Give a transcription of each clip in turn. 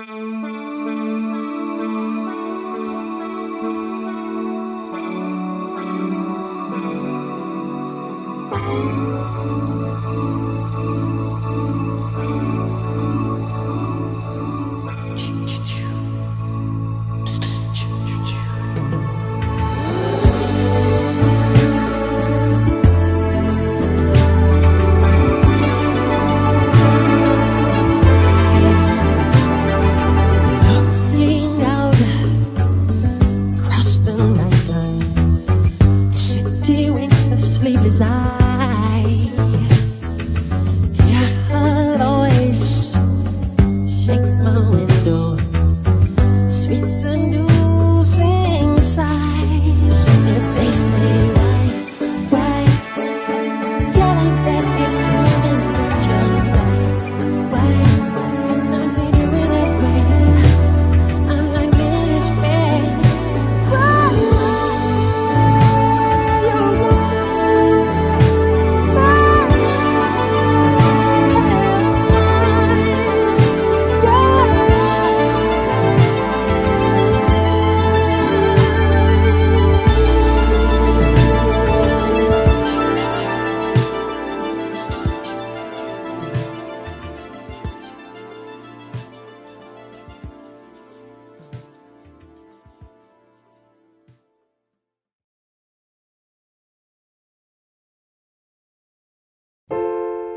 Looking out across the nighttime, city winks a sleepless eye. Yeah, I'll always shake my window, sweet seducing sighs. If they say why, tell them that it's misfortune. Why, not they do it that way? I like this way. Why,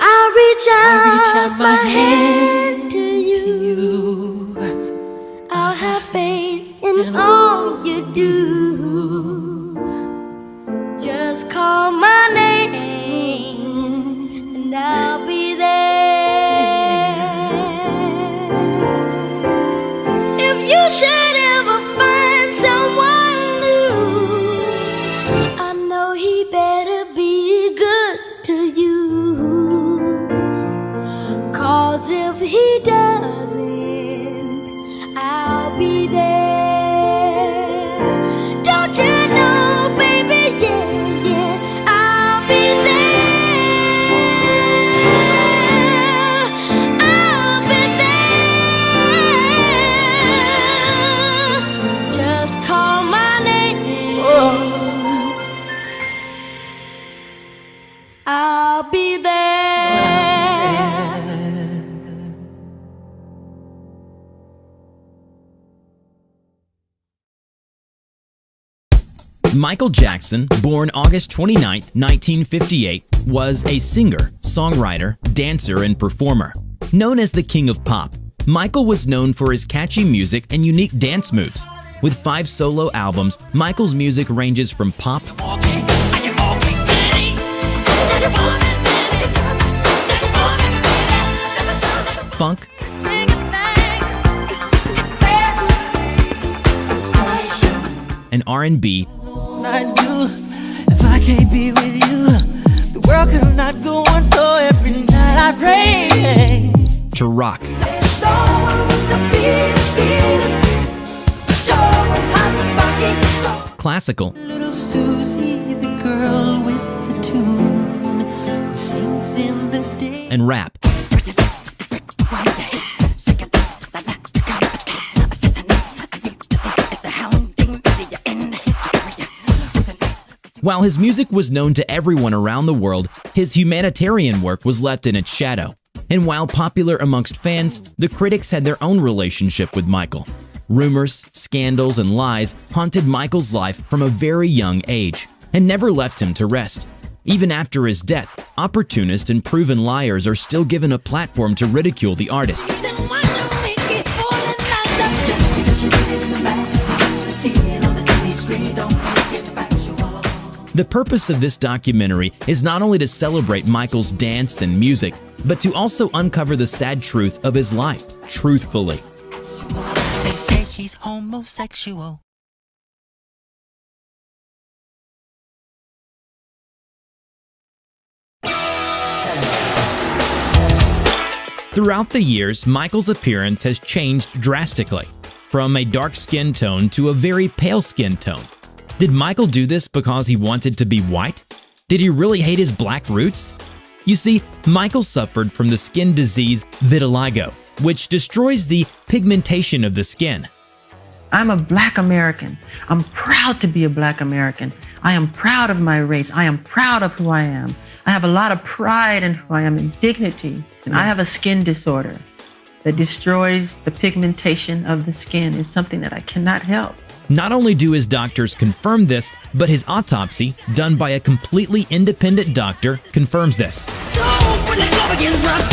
I reach out my hand to you. I'll have faith in all you do. Just call my name and I'll be there. If you should ever find someone new, I know he better be good to you. 'Cause if he doesn't, I'll be there. Don't you know, baby, yeah, yeah, I'll be there. I'll be there. Just call my name. I'll be there. Michael Jackson, born August 29, 1958, was a singer, songwriter, dancer, and performer. Known as the King of Pop, Michael was known for his catchy music and unique dance moves. With 5 solo albums, Michael's music ranges from pop, funk, and R&B I do. If I can't be with you, the world could not go on. So every night I pray to rock, classical, Little Susie, the girl with the tune, who sings in the day. and rap. While his music was known to everyone around the world, his humanitarian work was left in its shadow. And while popular amongst fans, the critics had their own relationship with Michael. Rumors, scandals, and lies haunted Michael's life from a very young age and never left him to rest. Even after his death, opportunists and proven liars are still given a platform to ridicule the artist. The purpose of this documentary is not only to celebrate Michael's dance and music, but to also uncover the sad truth of his life, truthfully. They say he's homosexual. Throughout the years, Michael's appearance has changed drastically, from a dark skin tone to a very pale skin tone. Did Michael do this because he wanted to be white? Did he really hate his black roots? You see, Michael suffered from the skin disease vitiligo, which destroys the pigmentation of the skin. I'm a Black American. I'm proud to be a Black American. I am proud of my race. I am proud of who I am. I have a lot of pride in who I am and dignity. And I have a skin disorder that destroys the pigmentation of the skin. It's something that I cannot help. Not only do his doctors confirm this, but his autopsy, done by a completely independent doctor, confirms this. So when the club begins rough,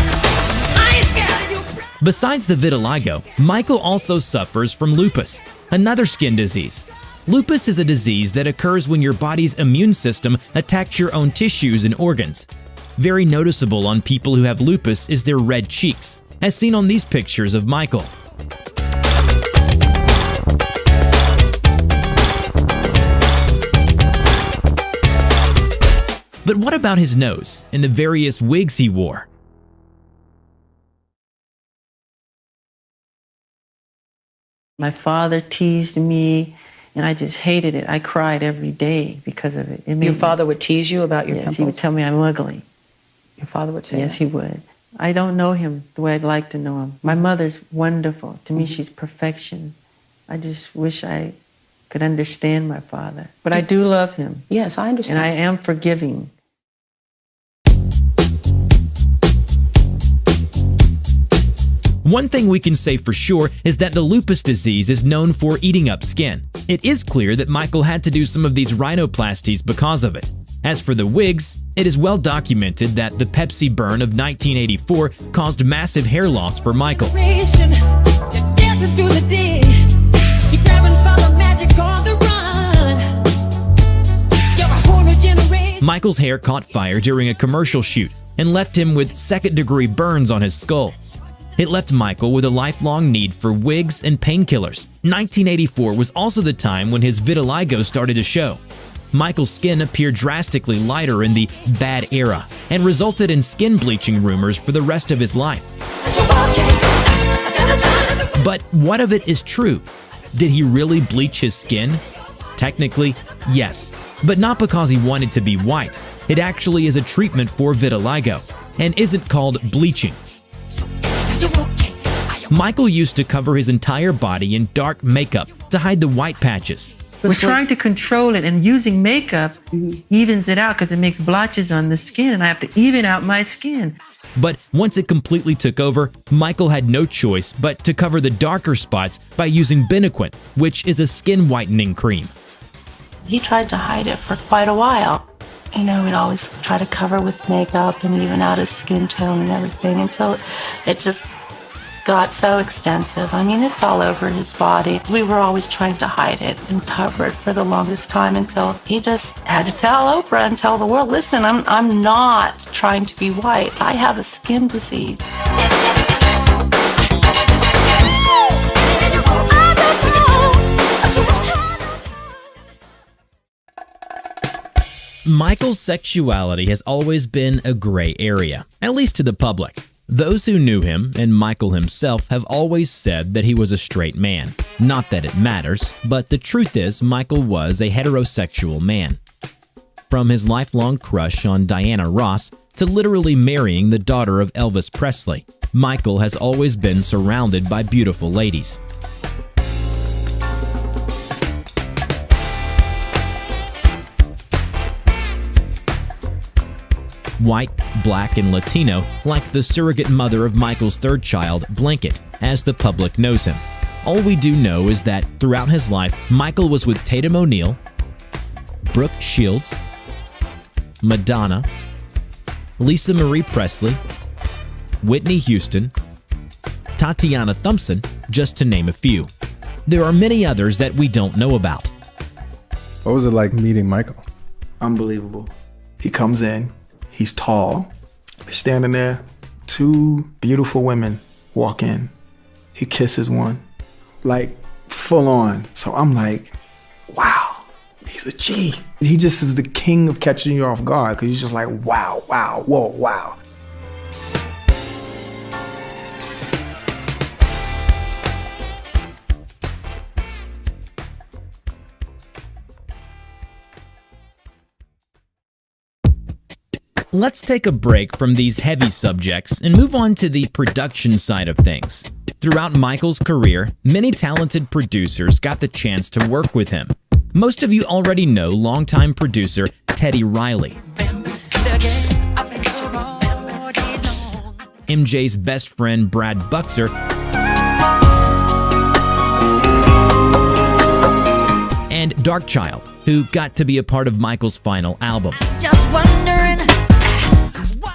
I ain't scared of you. Besides the vitiligo, Michael also suffers from lupus, another skin disease. Lupus is a disease that occurs when your body's immune system attacks your own tissues and organs. Very noticeable on people who have lupus is their red cheeks, as seen on these pictures of Michael. But what about his nose and the various wigs he wore? My father teased me, and I just hated it. I cried every day because of it. Your father would tease you about your Yes, pimples? he would tell me I'm ugly. Your father would say Yes, that? he would. I don't know him the way I'd like to know him. My mother's wonderful. To me, she's perfection. I just wish I could understand my father. But I do love him, Yes, I and understand. I am forgiving. One thing we can say for sure is that the lupus disease is known for eating up skin. It is clear that Michael had to do some of these rhinoplasties because of it. As for the wigs, it is well documented that the Pepsi burn of 1984 caused massive hair loss for Michael. You're dancing through the day. You're grabbing for the magic on the run. You're a whole new generation. Michael's hair caught fire during a commercial shoot and left him with second-degree burns on his skull. It left Michael with a lifelong need for wigs and painkillers. 1984 was also the time when his vitiligo started to show. Michael's skin appeared drastically lighter in the bad era and resulted in skin bleaching rumors for the rest of his life. But what of it is true? Did he really bleach his skin? Technically, yes, but not because he wanted to be white. It actually is a treatment for vitiligo and isn't called bleaching. Michael used to cover his entire body in dark makeup to hide the white patches. We're trying to control it, and using makeup evens it out because it makes blotches on the skin, and I have to even out my skin. But once it completely took over, Michael had no choice but to cover the darker spots by using Benoquin, which is a skin whitening cream. He tried to hide it for quite a while. You know, we'd always try to cover with makeup and even out his skin tone and everything until it just got so extensive. I mean, it's all over his body. We were always trying to hide it and cover it for the longest time until he just had to tell Oprah and tell the world, listen, I'm not trying to be white. I have a skin disease. Michael's sexuality has always been a gray area, at least to the public. Those who knew him, and Michael himself, have always said that he was a straight man. Not that it matters, but the truth is Michael was a heterosexual man. From his lifelong crush on Diana Ross to literally marrying the daughter of Elvis Presley, Michael has always been surrounded by beautiful ladies. White, black, and Latino, like the surrogate mother of Michael's third child, Blanket, as the public knows him. All we do know is that throughout his life, Michael was with Tatum O'Neal, Brooke Shields, Madonna, Lisa Marie Presley, Whitney Houston, Tatiana Thompson, just to name a few. There are many others that we don't know about. What was it like meeting Michael? Unbelievable. He comes in, he's tall. We're standing there, two beautiful women walk in. He kisses one, like full on. So I'm like, wow, he's a G. He just is the king of catching you off guard because he's just like, wow, wow, whoa, wow. Let's take a break from these heavy subjects and move on to the production side of things. Throughout Michael's career, many talented producers got the chance to work with him. Most of you already know longtime producer Teddy Riley, MJ's best friend Brad Buxer, and Darkchild, who got to be a part of Michael's final album. Just wondering.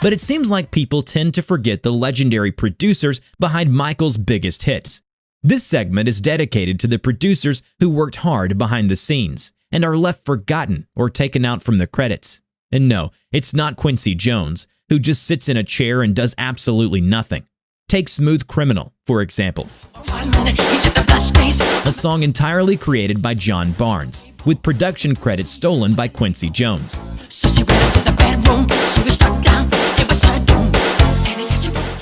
But it seems like people tend to forget the legendary producers behind Michael's biggest hits. This segment is dedicated to the producers who worked hard behind the scenes and are left forgotten or taken out from the credits. And no, it's not Quincy Jones, who just sits in a chair and does absolutely nothing. Take Smooth Criminal, for example, a song entirely created by John Barnes, with production credits stolen by Quincy Jones. So she went to the bedroom. She was struck down. It was her doom.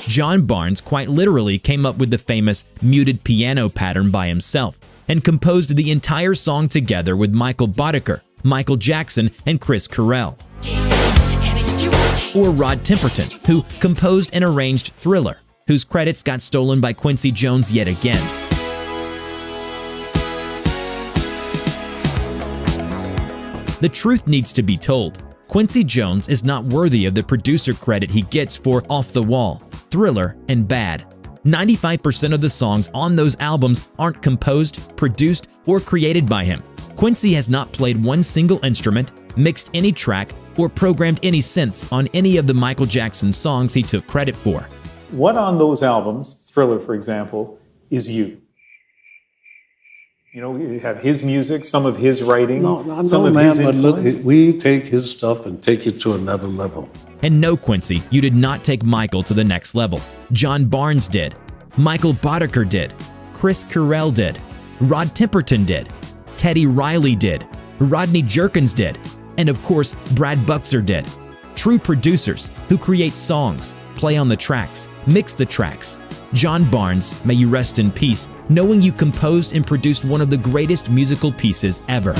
John Barnes quite literally came up with the famous muted piano pattern by himself and composed the entire song together with Michael Boddicker, Michael Jackson, and Chris Correll. Or Rod Temperton, who composed and arranged Thriller, whose credits got stolen by Quincy Jones yet again. The truth needs to be told. Quincy Jones is not worthy of the producer credit he gets for Off the Wall, Thriller, and Bad. 95% of the songs on those albums aren't composed, produced, or created by him. Quincy has not played one single instrument, mixed any track, or programmed any synths on any of the Michael Jackson songs he took credit for. What on those albums, Thriller for example, is you? You know, you have his music, some of his writing, some of his influence. We take his stuff and take it to another level. And no, Quincy, you did not take Michael to the next level. John Barnes did. Michael Boddicker did. Chris Correll did. Rod Temperton did. Teddy Riley did. Rodney Jerkins did. And of course, Brad Buxer did. True producers who create songs, play on the tracks, mix the tracks. John Barnes, may you rest in peace, knowing you composed and produced one of the greatest musical pieces ever.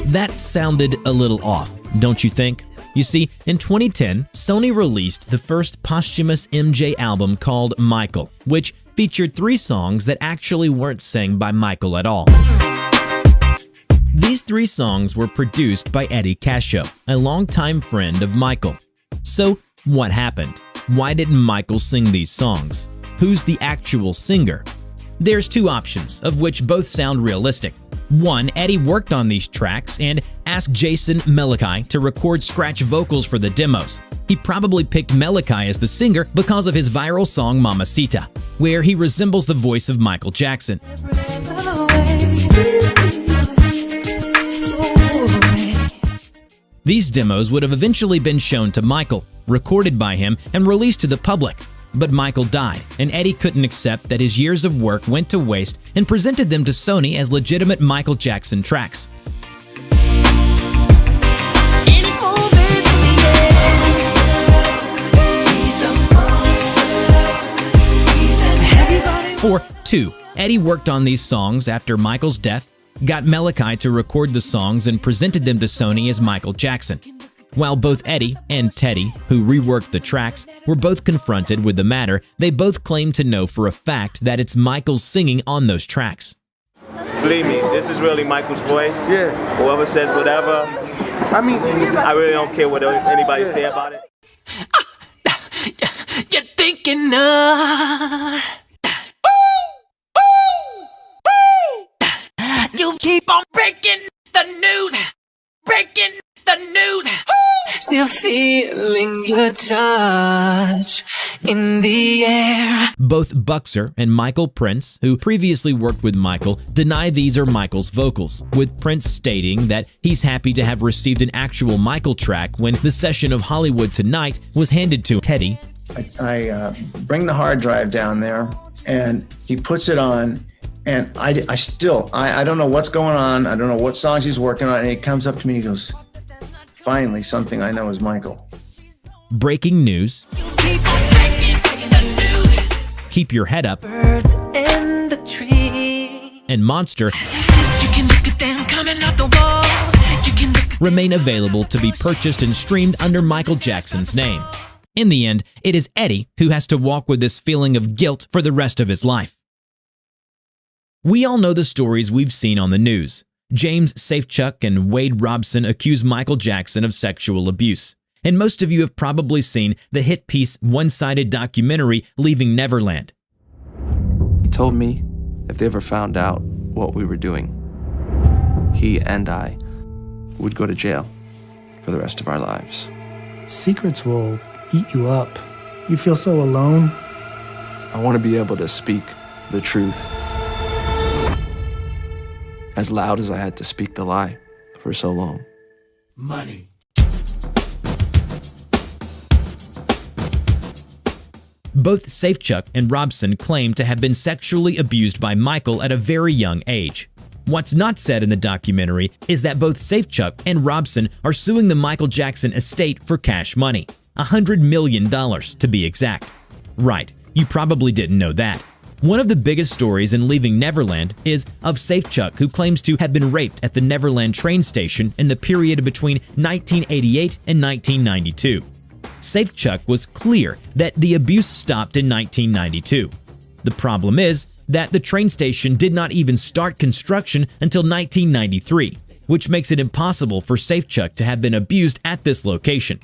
That sounded a little off, don't you think? You see, in 2010, Sony released the first posthumous MJ album called Michael, which featured 3 songs that actually weren't sang by Michael at all. These 3 songs were produced by Eddie Cascio, a longtime friend of Michael. So, what happened? Why didn't Michael sing these songs? Who's the actual singer? There's 2 options, of which both sound realistic. 1, Eddie worked on these tracks and asked Jason Melikai to record scratch vocals for the demos. He probably picked Melikai as the singer because of his viral song Mamacita, where he resembles the voice of Michael Jackson. These demos would have eventually been shown to Michael, recorded by him, and released to the public. But Michael died, and Eddie couldn't accept that his years of work went to waste and presented them to Sony as legitimate Michael Jackson tracks. Or 2, Eddie worked on these songs after Michael's death, got Melikai to record the songs and presented them to Sony as Michael Jackson. While both Eddie and Teddy, who reworked the tracks, were both confronted with the matter, they both claim to know for a fact that it's Michael's singing on those tracks. Believe me, this is really Michael's voice. Yeah. Whoever says whatever, I mean, I really don't care what anybody say about it. You're thinking you keep on breaking the news, breaking the news. Still feeling your touch in the air. Both Buxer and Michael Prince, who previously worked with Michael, deny these are Michael's vocals, with Prince stating that he's happy to have received an actual Michael track when the session of Hollywood Tonight was handed to Teddy. I bring the hard drive down there, and he puts it on, And I don't know what's going on. I don't know what songs he's working on. And he comes up to me and he goes, finally, something I know is Michael. Breaking news. Keep Your Head Up. Birds in the tree. And Monster You can look at them coming out the walls. You can look at remain available to be purchased and streamed under Michael Jackson's name. In the end, it is Eddie who has to walk with this feeling of guilt for the rest of his life. We all know the stories we've seen on the news. James Safechuck and Wade Robson accuse Michael Jackson of sexual abuse. And most of you have probably seen the hit piece one-sided documentary Leaving Neverland. He told me if they ever found out what we were doing, he and I would go to jail for the rest of our lives. Secrets will eat you up. You feel so alone. I want to be able to speak the truth as loud as I had to speak the lie for so long. Money. Both Safechuck and Robson claim to have been sexually abused by Michael at a very young age. What's not said in the documentary is that both Safechuck and Robson are suing the Michael Jackson estate for cash money, $100 million to be exact. Right, you probably didn't know that. One of the biggest stories in Leaving Neverland is of Safechuck, who claims to have been raped at the Neverland train station in the period between 1988 and 1992. Safechuck was clear that the abuse stopped in 1992. The problem is that the train station did not even start construction until 1993, which makes it impossible for Safechuck to have been abused at this location.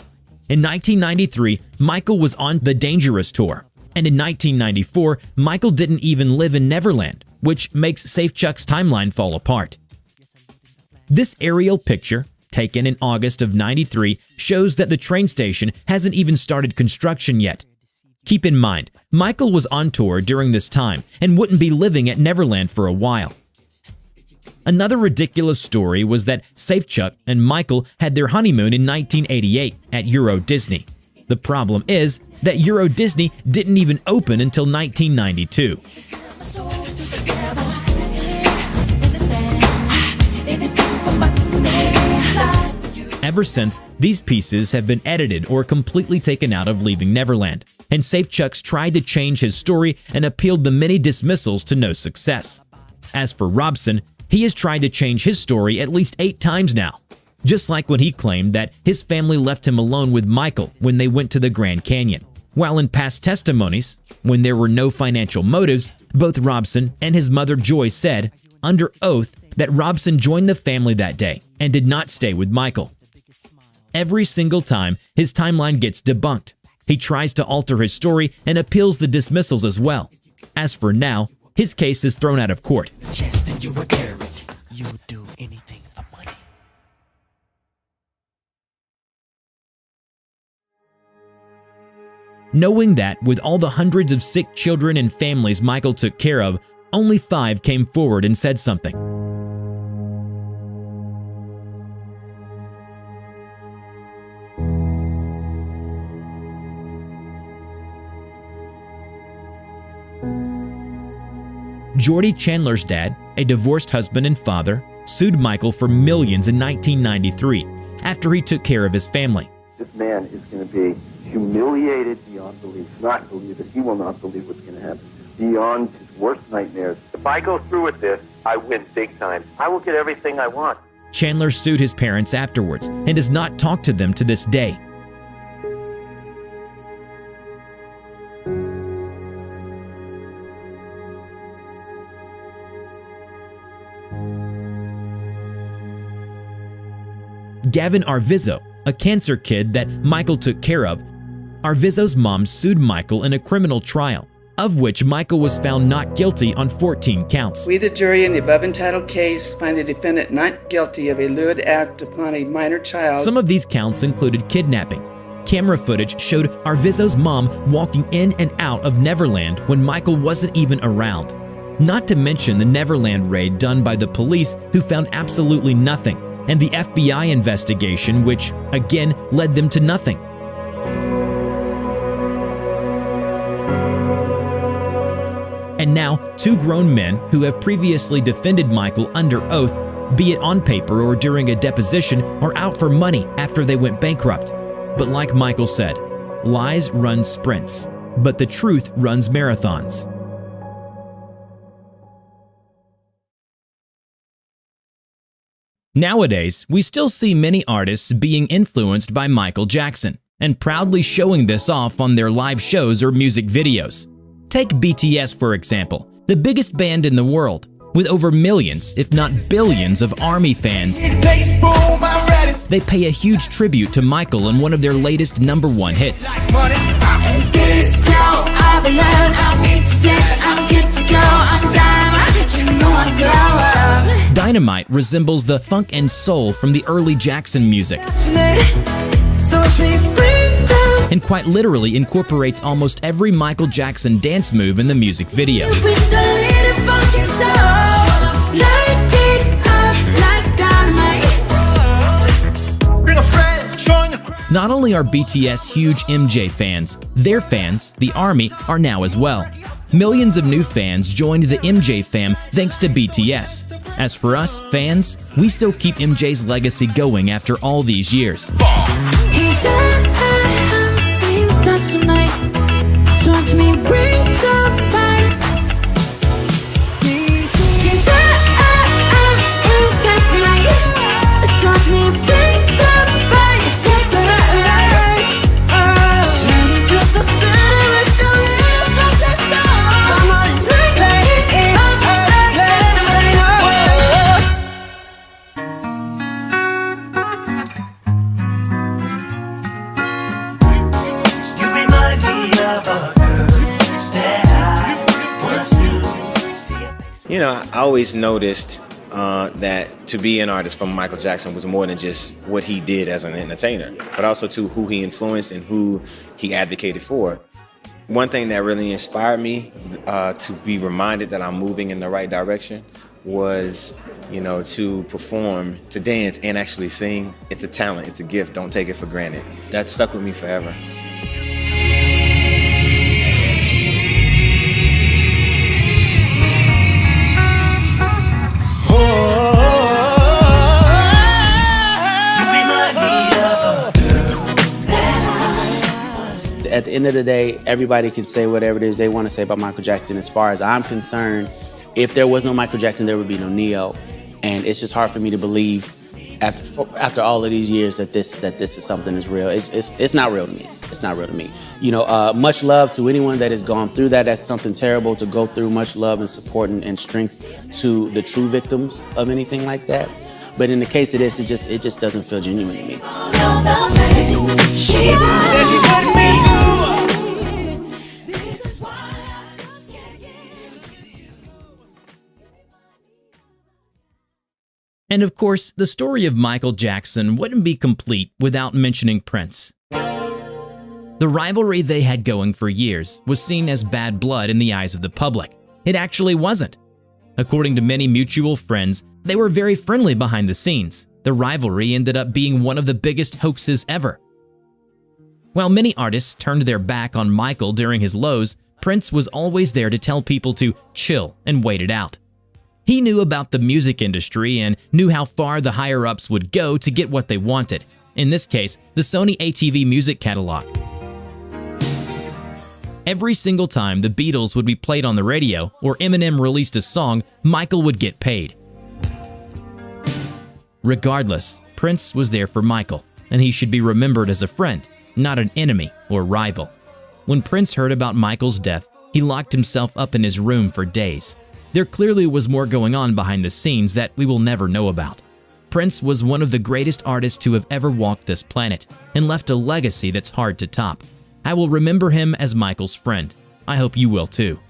In 1993, Michael was on the Dangerous tour, and in 1994, Michael didn't even live in Neverland, which makes Safechuck's timeline fall apart. This aerial picture, taken in August of '93, shows that the train station hasn't even started construction yet. Keep in mind, Michael was on tour during this time and wouldn't be living at Neverland for a while. Another ridiculous story was that Safechuck and Michael had their honeymoon in 1988 at Euro Disney. The problem is that Euro Disney didn't even open until 1992. Ever since, these pieces have been edited or completely taken out of Leaving Neverland, and Safechuck's tried to change his story and appealed the many dismissals to no success. As for Robson, he has tried to change his story at least 8 times now, just like when he claimed that his family left him alone with Michael when they went to the Grand Canyon. While in past testimonies, when there were no financial motives, both Robson and his mother Joy said, under oath, that Robson joined the family that day and did not stay with Michael. Every single time, his timeline gets debunked. He tries to alter his story and appeals the dismissals as well. As for now, his case is thrown out of court. Knowing that with all the hundreds of sick children and families Michael took care of, only 5 came forward and said something. Jordy Chandler's dad, a divorced husband and father, sued Michael for millions in 1993 after he took care of his family. This man is going to be humiliated beyond belief, not believe it. He will not believe what's going to happen, beyond his worst nightmares. If I go through with this, I win big time. I will get everything I want. Chandler sued his parents afterwards and does not talk to them to this day. Gavin Arvizo, a cancer kid that Michael took care of, Arvizo's mom sued Michael in a criminal trial, of which Michael was found not guilty on 14 counts. We, the jury in the above entitled case, find the defendant not guilty of a lewd act upon a minor child. Some of these counts included kidnapping. Camera footage showed Arvizo's mom walking in and out of Neverland when Michael wasn't even around. Not to mention the Neverland raid done by the police, who found absolutely nothing, and the FBI investigation, which, again, led them to nothing. And now, two grown men who have previously defended Michael under oath, be it on paper or during a deposition, are out for money after they went bankrupt. But like Michael said, lies run sprints, but the truth runs marathons. Nowadays, we still see many artists being influenced by Michael Jackson and proudly showing this off on their live shows or music videos. Take BTS for example, the biggest band in the world, with over millions, if not billions, of ARMY fans. They pay a huge tribute to Michael in one of their latest #1 hits. Dynamite resembles the funk and soul from the early Jackson music, and quite literally incorporates almost every Michael Jackson dance move in the music video. Not only are BTS huge MJ fans, their fans, the ARMY, are now as well. Millions of new fans joined the MJ fam thanks to BTS. As for us, fans, we still keep MJ's legacy going after all these years. You know, I always noticed that to be an artist from Michael Jackson was more than just what he did as an entertainer, but also to who he influenced and who he advocated for. One thing that really inspired me to be reminded that I'm moving in the right direction was, you know, to perform, to dance and actually sing. It's a talent, it's a gift, don't take it for granted. That stuck with me forever. At the end of the day, everybody can say whatever it is they want to say about Michael Jackson. As far as I'm concerned, if there was no Michael Jackson, there would be no Neo. And it's just hard for me to believe after all of these years that this is something that's real. It's not real to me. It's not real to me. You know, much love to anyone that has gone through that. That's something terrible to go through. Much love and support and strength to the true victims of anything like that. But in the case of this, it just doesn't feel genuine to me. And of course, the story of Michael Jackson wouldn't be complete without mentioning Prince. The rivalry they had going for years was seen as bad blood in the eyes of the public. It actually wasn't. According to many mutual friends, they were very friendly behind the scenes. The rivalry ended up being one of the biggest hoaxes ever. While many artists turned their back on Michael during his lows, Prince was always there to tell people to chill and wait it out. He knew about the music industry and knew how far the higher-ups would go to get what they wanted. In this case, the Sony ATV music catalog. Every single time the Beatles would be played on the radio or Eminem released a song, Michael would get paid. Regardless, Prince was there for Michael, and he should be remembered as a friend, not an enemy or rival. When Prince heard about Michael's death, he locked himself up in his room for days. There clearly was more going on behind the scenes that we will never know about. Prince was one of the greatest artists to have ever walked this planet and left a legacy that's hard to top. I will remember him as Michael's friend. I hope you will too.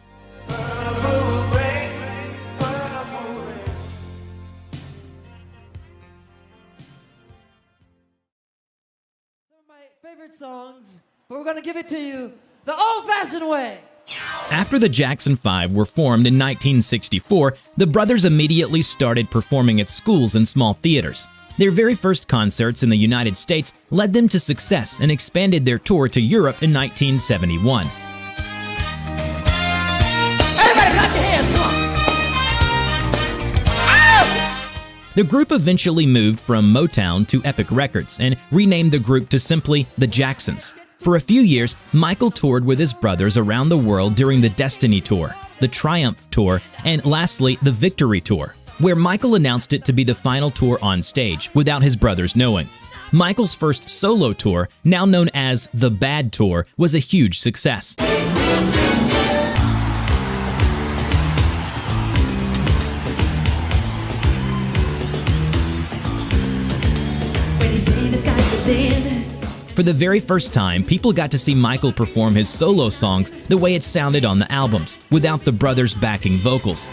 Favorite songs, but we're gonna give it to you the old-fashioned way. After the Jackson 5 were formed in 1964, the brothers immediately started performing at schools and small theaters. Their very first concerts in the United States led them to success and expanded their tour to Europe in 1971. Everybody clap The group eventually moved from Motown to Epic Records and renamed the group to simply The Jacksons. For a few years, Michael toured with his brothers around the world during the Destiny Tour, the Triumph Tour, and lastly, the Victory Tour, where Michael announced it to be the final tour on stage without his brothers knowing. Michael's first solo tour, now known as The Bad Tour, was a huge success. For the very first time, people got to see Michael perform his solo songs the way it sounded on the albums, without the brothers' backing vocals.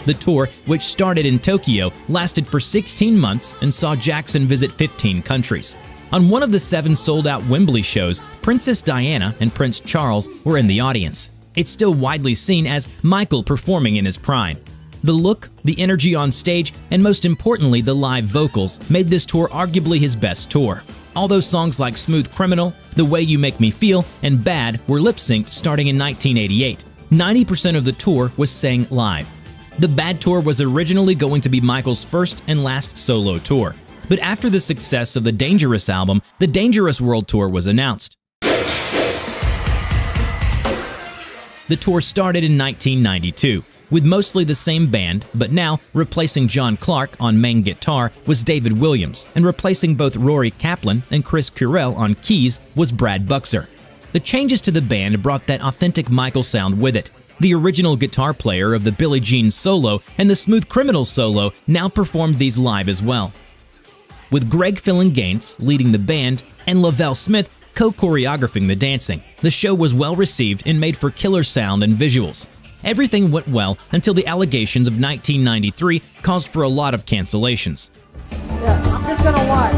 The tour, which started in Tokyo, lasted for 16 months and saw Jackson visit 15 countries. On one of the 7 sold-out Wembley shows, Princess Diana and Prince Charles were in the audience. It's still widely seen as Michael performing in his prime. The look, the energy on stage, and most importantly, the live vocals made this tour arguably his best tour. Although songs like Smooth Criminal, The Way You Make Me Feel, and Bad were lip-synced starting in 1988, 90% of the tour was sang live. The Bad Tour was originally going to be Michael's first and last solo tour. But after the success of the Dangerous album, the Dangerous World Tour was announced. The tour started in 1992. With mostly the same band, but now replacing John Clark on main guitar was David Williams, and replacing both Rory Kaplan and Chris Currell on keys was Brad Buxer. The changes to the band brought that authentic Michael sound with it. The original guitar player of the Billie Jean solo and the Smooth Criminal solo now performed these live as well. With Greg Phillinganes leading the band and Lavelle Smith co-choreographing the dancing, the show was well received and made for killer sound and visuals. Everything went well until the allegations of 1993 caused for a lot of cancellations. Yeah, I'm just gonna watch.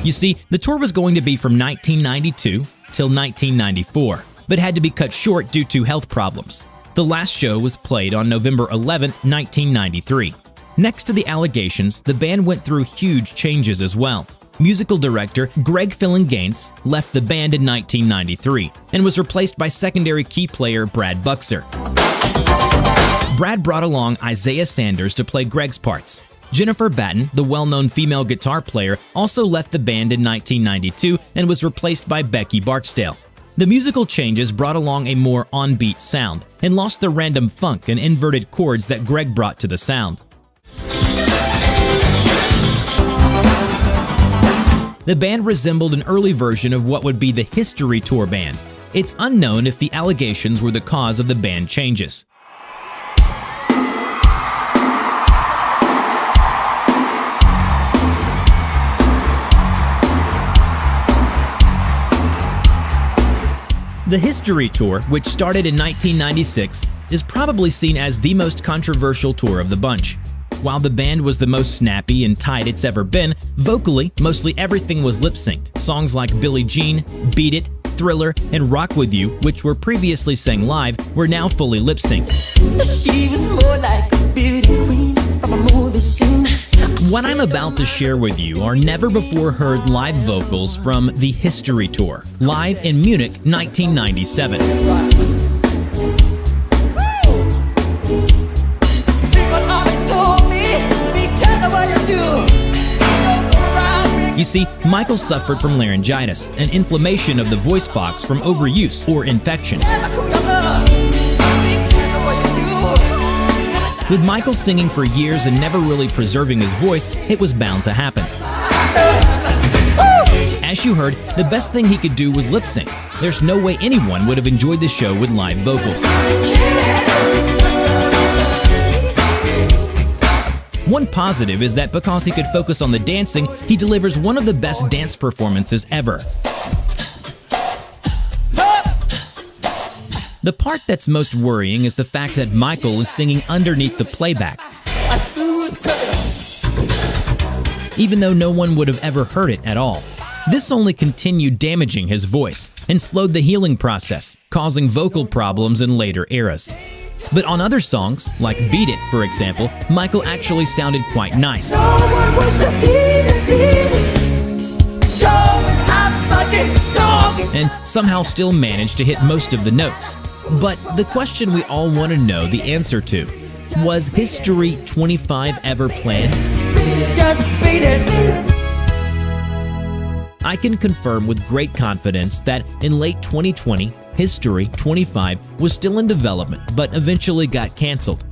You see, the tour was going to be from 1992 till 1994, but had to be cut short due to health problems. The last show was played on November 11, 1993. Next to the allegations, the band went through huge changes as well. Musical director Greg Phillinganes left the band in 1993 and was replaced by secondary key player Brad Buxer. Brad brought along Isaiah Sanders to play Greg's parts. Jennifer Batten, the well-known female guitar player, also left the band in 1992 and was replaced by Becky Barksdale. The musical changes brought along a more on-beat sound and lost the random funk and inverted chords that Greg brought to the sound. The band resembled an early version of what would be the History Tour band. It's unknown if the allegations were the cause of the band changes. The History Tour, which started in 1996, is probably seen as the most controversial tour of the bunch. While the band was the most snappy and tight it's ever been, vocally, mostly everything was lip-synced. Songs like Billie Jean, Beat It, Thriller, and Rock With You, which were previously sang live, were now fully lip-synced. She was more like a beauty queen from a movie scene. What I'm about to share with you are never-before-heard live vocals from the History Tour, live in Munich, 1997. You see, Michael suffered from laryngitis, an inflammation of the voice box from overuse or infection. With Michael singing for years and never really preserving his voice, it was bound to happen. As you heard, the best thing he could do was lip sync. There's no way anyone would have enjoyed the show with live vocals. One positive is that because he could focus on the dancing, he delivers one of the best dance performances ever. The part that's most worrying is the fact that Michael is singing underneath the playback, even though no one would have ever heard it at all. This only continued damaging his voice and slowed the healing process, causing vocal problems in later eras. But on other songs, like Beat It, for example, Michael actually sounded quite nice. No one was to beat it, beat it. Show how and somehow still managed to hit most of the notes. But the question we all want to know the answer to, was History 25 ever planned? Just beat it. I can confirm with great confidence that in late 2020, History 25 was still in development, but eventually got canceled.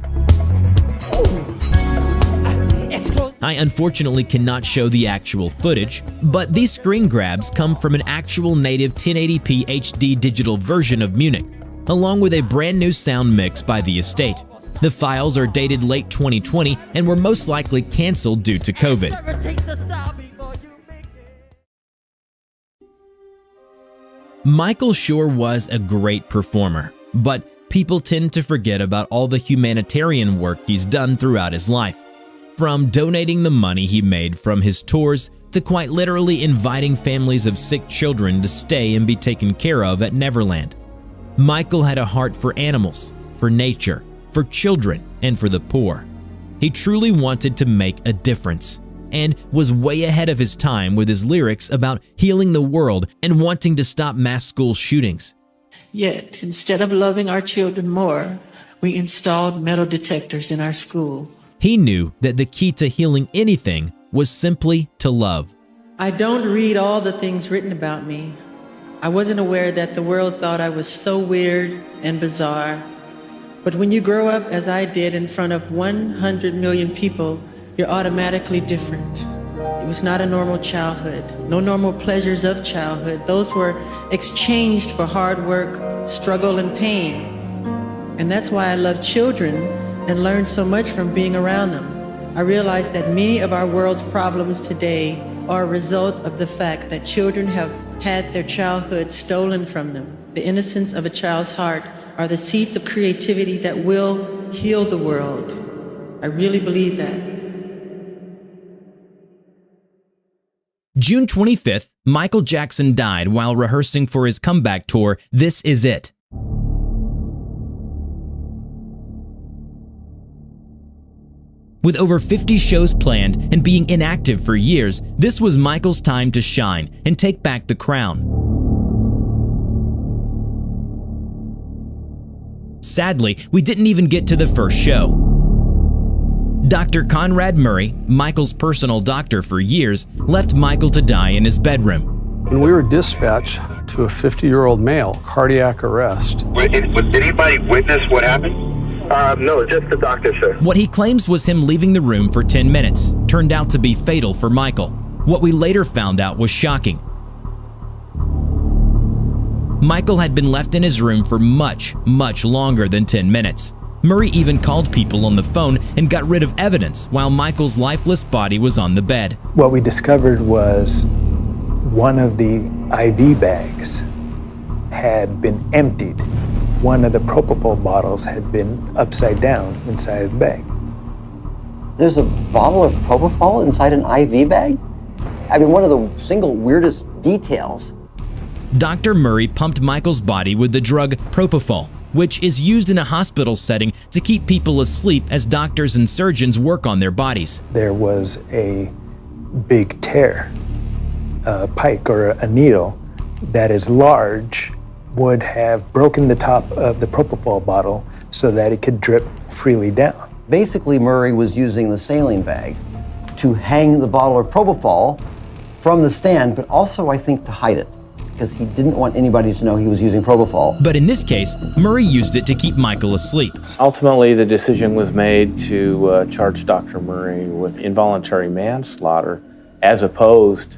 I unfortunately cannot show the actual footage, but these screen grabs come from an actual native 1080p HD digital version of Munich, along with a brand new sound mix by the estate. The files are dated late 2020 and were most likely canceled due to COVID. Michael sure was a great performer, but people tend to forget about all the humanitarian work he's done throughout his life. From donating the money he made from his tours to quite literally inviting families of sick children to stay and be taken care of at Neverland. Michael had a heart for animals, for nature, for children, and for the poor. He truly wanted to make a difference, and was way ahead of his time with his lyrics about healing the world and wanting to stop mass school shootings. Yet, instead of loving our children more, we installed metal detectors in our school. He knew that the key to healing anything was simply to love. I don't read all the things written about me. I wasn't aware that the world thought I was so weird and bizarre. But when you grow up, as I did, in front of 100 million people, you're automatically different. It was not a normal childhood, no normal pleasures of childhood. Those were exchanged for hard work, struggle, and pain. And that's why I love children and learn so much from being around them. I realize that many of our world's problems today are a result of the fact that children have had their childhood stolen from them. The innocence of a child's heart are the seeds of creativity that will heal the world. I really believe that. June 25th, Michael Jackson died while rehearsing for his comeback tour, This Is It. With over 50 shows planned and being inactive for years, this was Michael's time to shine and take back the crown. Sadly, we didn't even get to the first show. Dr. Conrad Murray, Michael's personal doctor for years, left Michael to die in his bedroom. When we were dispatched to a 50-year-old male, cardiac arrest. Did anybody witness what happened? No, just the doctor, sir. What he claims was him leaving the room for 10 minutes turned out to be fatal for Michael. What we later found out was shocking. Michael had been left in his room for much longer than 10 minutes. Murray even called people on the phone and got rid of evidence while Michael's lifeless body was on the bed. What we discovered was one of the IV bags had been emptied. One of the propofol bottles had been upside down inside the bag. There's a bottle of propofol inside an IV bag? I mean, one of the single weirdest details. Dr. Murray pumped Michael's body with the drug propofol, which is used in a hospital setting to keep people asleep as doctors and surgeons work on their bodies. There was a big tear, a pike or a needle that is large would have broken the top of the propofol bottle so that it could drip freely down. Basically, Murray was using the saline bag to hang the bottle of propofol from the stand, but also, I think, to hide it, because he didn't want anybody to know he was using propofol. But in this case, Murray used it to keep Michael asleep. Ultimately, the decision was made to charge Dr. Murray with involuntary manslaughter as opposed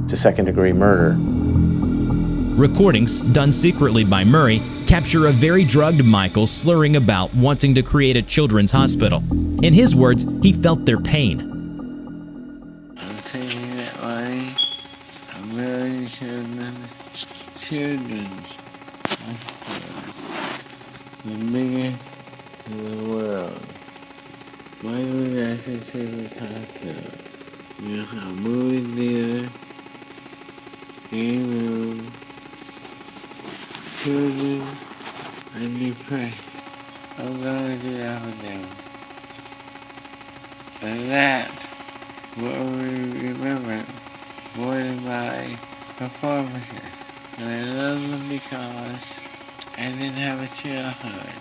to second-degree murder. Recordings, done secretly by Murray, capture a very drugged Michael slurring about wanting to create a children's hospital. In his words, he felt their pain. I'm taking that money, I'm building children's hospital, the biggest in the world. Michael Jackson Children's Hospital. You have a movie theater, game room, children and depressed. I'm gonna get out of them. And that will be remembered more than my performances. And I love them because I didn't have a childhood.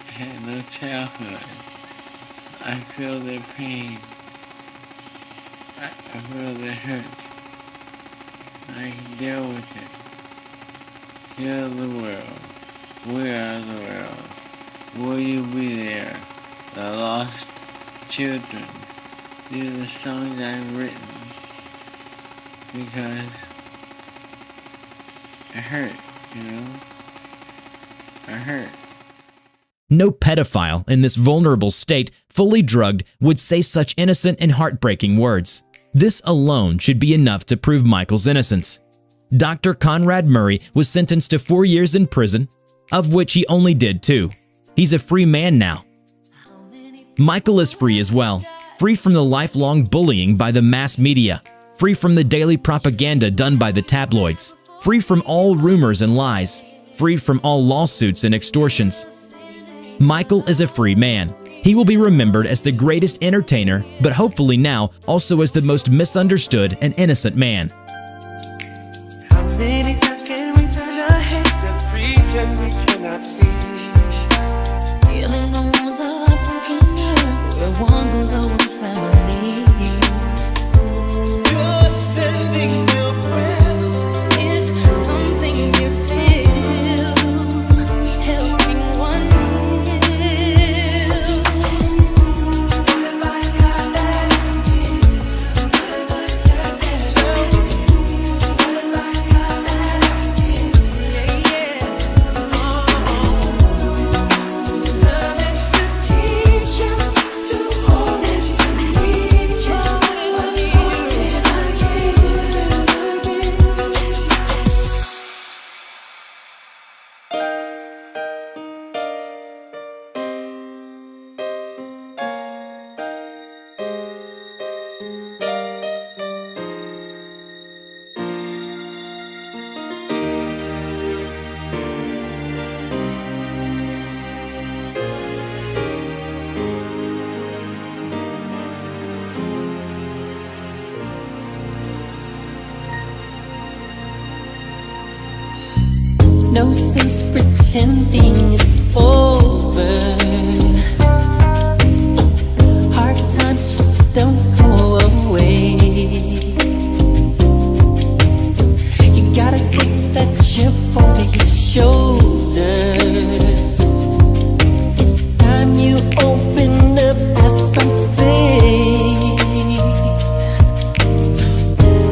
I had no childhood. I feel their pain. I feel their hurt. I can deal with it. You're the world. We are the world. Will you be there? The lost children. These are the songs I've written because I hurt, you know? I hurt. No pedophile in this vulnerable state, fully drugged, would say such innocent and heartbreaking words. This alone should be enough to prove Michael's innocence. Dr. Conrad Murray was sentenced to 4 years in prison, of which he only did 2. He's a free man now. Michael is free as well, free from the lifelong bullying by the mass media, free from the daily propaganda done by the tabloids, free from all rumors and lies, free from all lawsuits and extortions. Michael is a free man. He will be remembered as the greatest entertainer, but hopefully now also as the most misunderstood and innocent man. How many times can we turn our heads and pretend we cannot see? Healing the wounds of our broken earth, we're one glowing family. You're sending your prayers. Is something you feel, helping one no sense pretending it's over. Hard times just don't go away. You gotta take that chip over your shoulder. It's time you open up to something.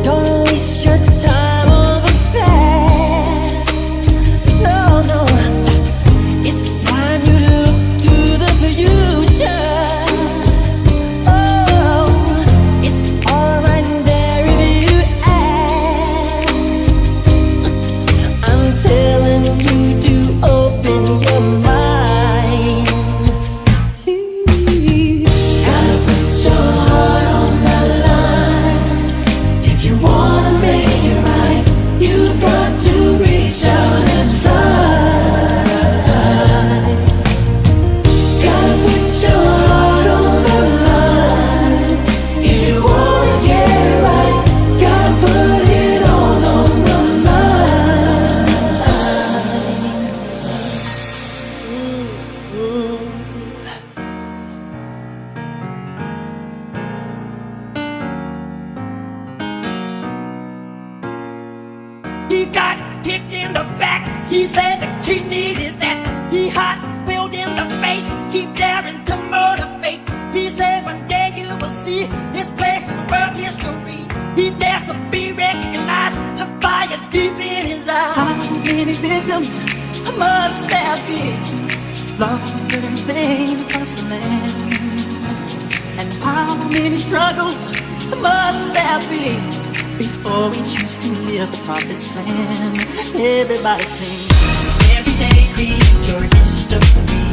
Don't waste your time on the past. No, no, it's time you look to the future. Oh, it's all right there if you ask. I'm telling you to open your mind. Gotta put your heart on the line. If you wanna make it right, you've got to reach out and try. Gotta put your heart on the line. If you wanna get it right, gotta put it all on the line. He got kicked in the back. He said that he needed that. He hot wheeled in the face. He daring to motivate. He said one day you will see his place in world history. He dares to be recognized. The fire's deep in his eyes. How many victims must there be? Slaughtered and vain across the land. And how many struggles must there be before we choose to live the prophet's plan? Everybody sing. Every day create your history.